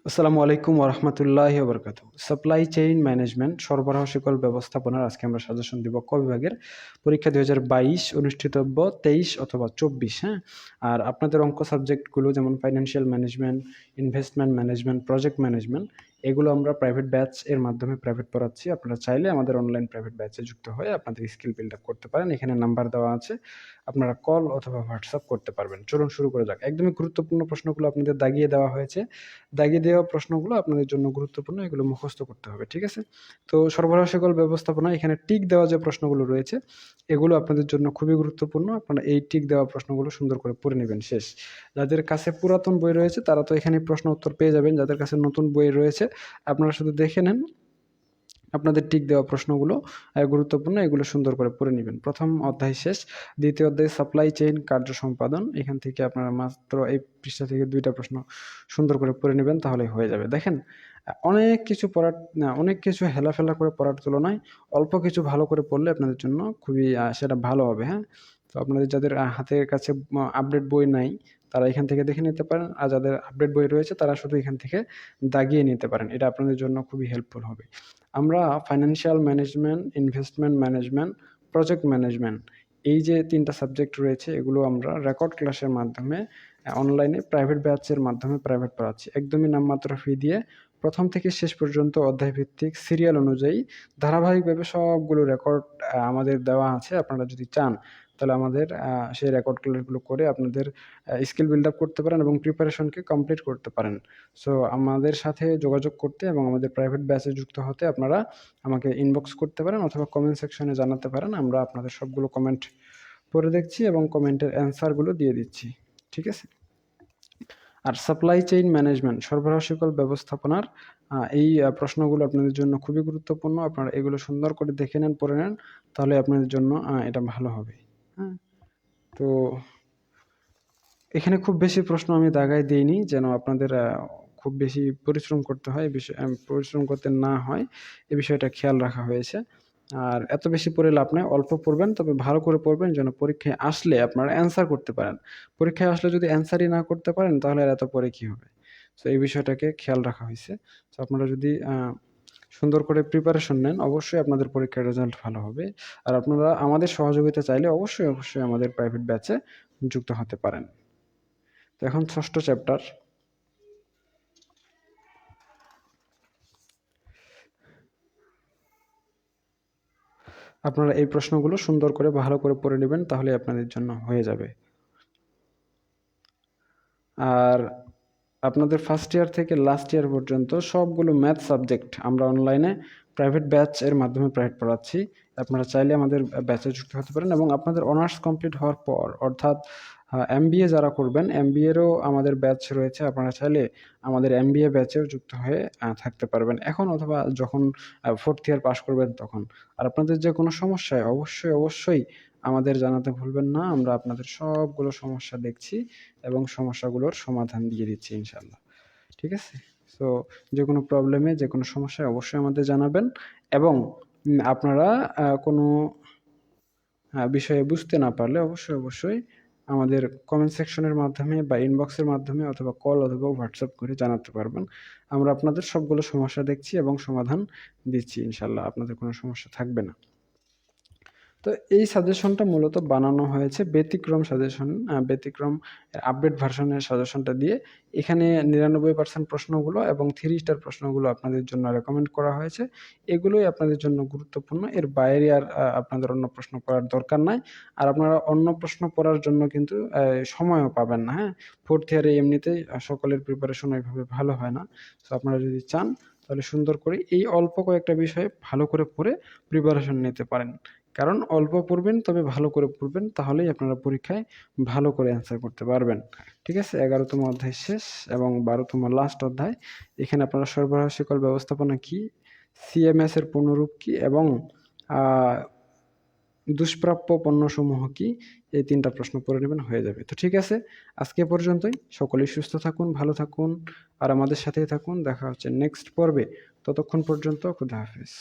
আসসালামু আলাইকুম ওরহমতুল্লাহি ওবরকাতুহু। সাপ্লাই চেইন ম্যানেজমেন্ট সরবরাহ শিকল ব্যবস্থাপনার আজকে আমরা সাজেশন দিব ক বিভাগের পরীক্ষা 2022 অনুষ্ঠিতব্য 23 অথবা 24। হ্যাঁ, আর আপনাদের অঙ্ক সাবজেক্টগুলো যেমন financial management, investment management, project management, এগুলো আমরা প্রাইভেট ব্যাচ এর মাধ্যমে প্রাইভেট পড়াচ্ছি। আপনারা চাইলে আমাদের অনলাইন প্রাইভেট ব্যাচে যুক্ত হয়ে আপনাদের স্কিল বিল্ড আপ করতে পারেন। এখানে নাম্বার দেওয়া আছে, আপনারা কল অথবা হোয়াটসঅ্যাপ করতে পারবেন। চলুন শুরু করে যাক। একদমই গুরুত্বপূর্ণ প্রশ্নগুলো আপনাদের দাগিয়ে দেওয়া হয়েছে। দাগিয়ে দেওয়া প্রশ্নগুলো আপনাদের জন্য গুরুত্বপূর্ণ, এগুলো মুখস্থ করতে হবে, ঠিক আছে? তো সরবরাহ শিকল ব্যবস্থাপনা এখানে টিক দেওয়া যে প্রশ্নগুলো রয়েছে এগুলো আপনাদের জন্য খুবই গুরুত্বপূর্ণ। আপনারা এই টিক দেওয়া প্রশ্নগুলো সুন্দর করে পড়ে নেবেন। শেষ, যাদের কাছে পুরাতন বই রয়েছে তারা তো এখানে প্রশ্ন উত্তর পেয়ে যাবেন। যাদের কাছে নতুন বই রয়েছে আপনারা শুধু দেখে নেন, আপনাদের টিক দেওয়া প্রশ্নগুলো গুরুত্বপূর্ণ, এগুলো সুন্দর করে পড়ে নেবেন। প্রথম অধ্যায় শেষ, দ্বিতীয় অধ্যায় সাপ্লাই চেইন কার্য সম্পাদন। এখান থেকে আপনারা মাত্র এই পৃষ্ঠা থেকে 2টা প্রশ্ন সুন্দর করে পড়ে নেবেন, তাহলে হয়ে যাবে। দেখেন, অনেক কিছু পড়ার অনেক কিছু হেলাফেলা করে পড়ার তুলনায় অল্প কিছু ভালো করে পড়লে আপনাদের জন্য খুবই সেটা ভালো হবে। হ্যাঁ, তো আপনাদের যাদের হাতের কাছে আপডেট বই নাই তারা এখান থেকে দেখে নিতে পারেন, আর যাদের আপডেট বই রয়েছে তারা শুধু এখান থেকে দাগিয়ে নিতে পারেন। এটা আপনাদের জন্য খুবই হেল্পফুল হবে। আমরা financial management, investment management, project management, এই যে 3টা সাবজেক্ট রয়েছে এগুলো আমরা রেকর্ড ক্লাসের মাধ্যমে অনলাইনে প্রাইভেট ব্যাচের মাধ্যমে প্রাইভেট পড়াচ্ছি। একদমই নামমাত্র ফি দিয়ে প্রথম থেকে শেষ পর্যন্ত অধ্যায়ভিত্তিক সিরিয়াল অনুযায়ী ধারাবাহিকভাবে সবগুলো রেকর্ড আমাদের দেওয়া আছে। আপনারা যদি চান তাহলে আমাদের সেই রেকর্ড ক্লাসগুলো করে আপনাদের স্কিল বিল্ড আপ করতে পারেন এবং প্রিপারেশনকে কমপ্লিট করতে পারেন। সো আমাদের সাথে যোগাযোগ করতে এবং আমাদের প্রাইভেট ব্যাচে যুক্ত হতে আপনারা আমাকে ইনবক্স করতে পারেন অথবা কমেন্ট সেকশনে জানাতে পারেন। আমরা আপনাদের সবগুলো কমেন্ট পড়ে দেখছি এবং কমেন্টের অ্যান্সারগুলো দিয়ে দিচ্ছি, ঠিক আছে? আর সাপ্লাই চেইন ম্যানেজমেন্ট সরবরাহ শিকল ব্যবস্থাপনার এই প্রশ্নগুলো আপনাদের জন্য খুবই গুরুত্বপূর্ণ। আপনারা এগুলো সুন্দর করে দেখে নেন, পড়ে নেন, তাহলে আপনাদের জন্য এটা ভালো হবে। হ্যাঁ, তো এখানে খুব বেশি প্রশ্ন আমি দাগায় দেইনি যেন আপনাদের খুব বেশি পরিশ্রম করতে হয়, পরিশ্রম করতে না হয়, এ বিষয়টা খেয়াল রাখা হয়েছে। আর এত বেশি পড়ে লাভ নাই, অল্প পড়বেন, তবে ভালো করে পড়বেন যেন পরীক্ষায় আসলে আপনারা অ্যান্সার করতে পারেন। পরীক্ষায় আসলে যদি অ্যান্সারই না করতে পারেন তাহলে আর এত পড়ে কী হবে? সো এই বিষয়টাকে খেয়াল রাখা হয়েছে। সো আপনারা যদি সুন্দর করে প্রিপারেশন নেন অবশ্যই আপনাদের পরীক্ষার রেজাল্ট ভালো হবে। আর আপনারা আমাদের সহযোগিতা চাইলে অবশ্যই আমাদের প্রাইভেট ব্যাচে যুক্ত হতে পারেন। তো এখন 6ষ্ঠ চ্যাপ্টার। আপনারা এই প্রশ্নগুলো সুন্দর করে ভালো করে পড়ে নেবেন, তাহলে আপনাদের জন্য হয়ে যাবে। আর আপনাদের ফার্স্ট ইয়ার থেকে লাস্ট ইয়ার পর্যন্ত সবগুলো ম্যাথ সাবজেক্ট আমরা অনলাইনে প্রাইভেট ব্যাচ এর মাধ্যমে প্রাইভেট পড়াচ্ছি। আপনারা চাইলে আমাদের ব্যাচে যুক্ত হতে পারেন এবং আপনাদের অনার্স কমপ্লিট হওয়ার পর অর্থাৎ MBA যারা করবেন MBA-রও আমাদের ব্যাচ রয়েছে। আপনারা চাইলে আমাদের MBA ব্যাচেও যুক্ত হয়ে থাকতে পারবেন এখন অথবা যখন 4th ইয়ার পাস করবেন তখন। আর আপনাদের যে কোনো সমস্যায় অবশ্যই আমাদের জানাতে ভুলবেন না। আমরা আপনাদের সবগুলো সমস্যা দেখছি এবং সমস্যাগুলোর সমাধান দিয়ে দিচ্ছি ইনশাআল্লাহ, ঠিক আছে? সো যেকোনো প্রবলেমে, যেকোনো সমস্যায় অবশ্যই আমাদের জানাবেন এবং আপনারা কোনো বিষয়ে বুঝতে না পারলে অবশ্যই আমাদের কমেন্ট সেকশনের মাধ্যমে বা ইনবক্সের মাধ্যমে অথবা কল অথবা হোয়াটসঅ্যাপ করে জানাতে পারবেন। আমরা আপনাদের সবগুলো সমস্যা দেখছি এবং সমাধান দিচ্ছি ইনশাআল্লাহ। আপনাদের কোনো সমস্যা থাকবে না। তো এই সাজেশনটা মূলত বানানো হয়েছে ব্যতিক্রম সাজেশন, ব্যতিক্রম আপডেট ভার্সনের সাজেশনটা দিয়ে। এখানে 99% প্রশ্নগুলো এবং 3 স্টার প্রশ্নগুলো আপনাদের জন্য রেকমেন্ড করা হয়েছে। এগুলোই আপনাদের জন্য গুরুত্বপূর্ণ। এর বাইরে আর আপনাদের অন্য প্রশ্ন পড়ার দরকার নাই। আর আপনারা অন্য প্রশ্ন পড়ার জন্য কিন্তু সময়ও পাবেন না। হ্যাঁ, 4th ইয়ারে এমনিতেই সকলের প্রিপারেশন ওইভাবে ভালো হয় না। সো আপনারা যদি চান তাহলে সুন্দর করে এই অল্প কয়েকটা বিষয়ে ভালো করে পড়ে প্রিপারেশন নিতে পারেন। কারণ অল্প পড়বেন তবে ভালো করে পড়বেন, তাহলেই আপনারা পরীক্ষায় ভালো করে অ্যান্সার করতে পারবেন, ঠিক আছে? 11তম অধ্যায় শেষ এবং 12তম লাস্ট অধ্যায়। এখানে আপনারা সরবরাহ শিকল ব্যবস্থাপনা কি, CMS এর পূর্ণরূপ কি এবং দুষ্প্রাপ্য পণ্যসমূহ কি, এই 3টা প্রশ্ন পড়ে নেবেন, হয়ে যাবে। তো ঠিক আছে, আজকে এ পর্যন্তই। সকলেই সুস্থ থাকুন, ভালো থাকুন আর আমাদের সাথেই থাকুন। দেখা হচ্ছে নেক্সট পর্বে। ততক্ষণ পর্যন্ত খুদা হাফেজ।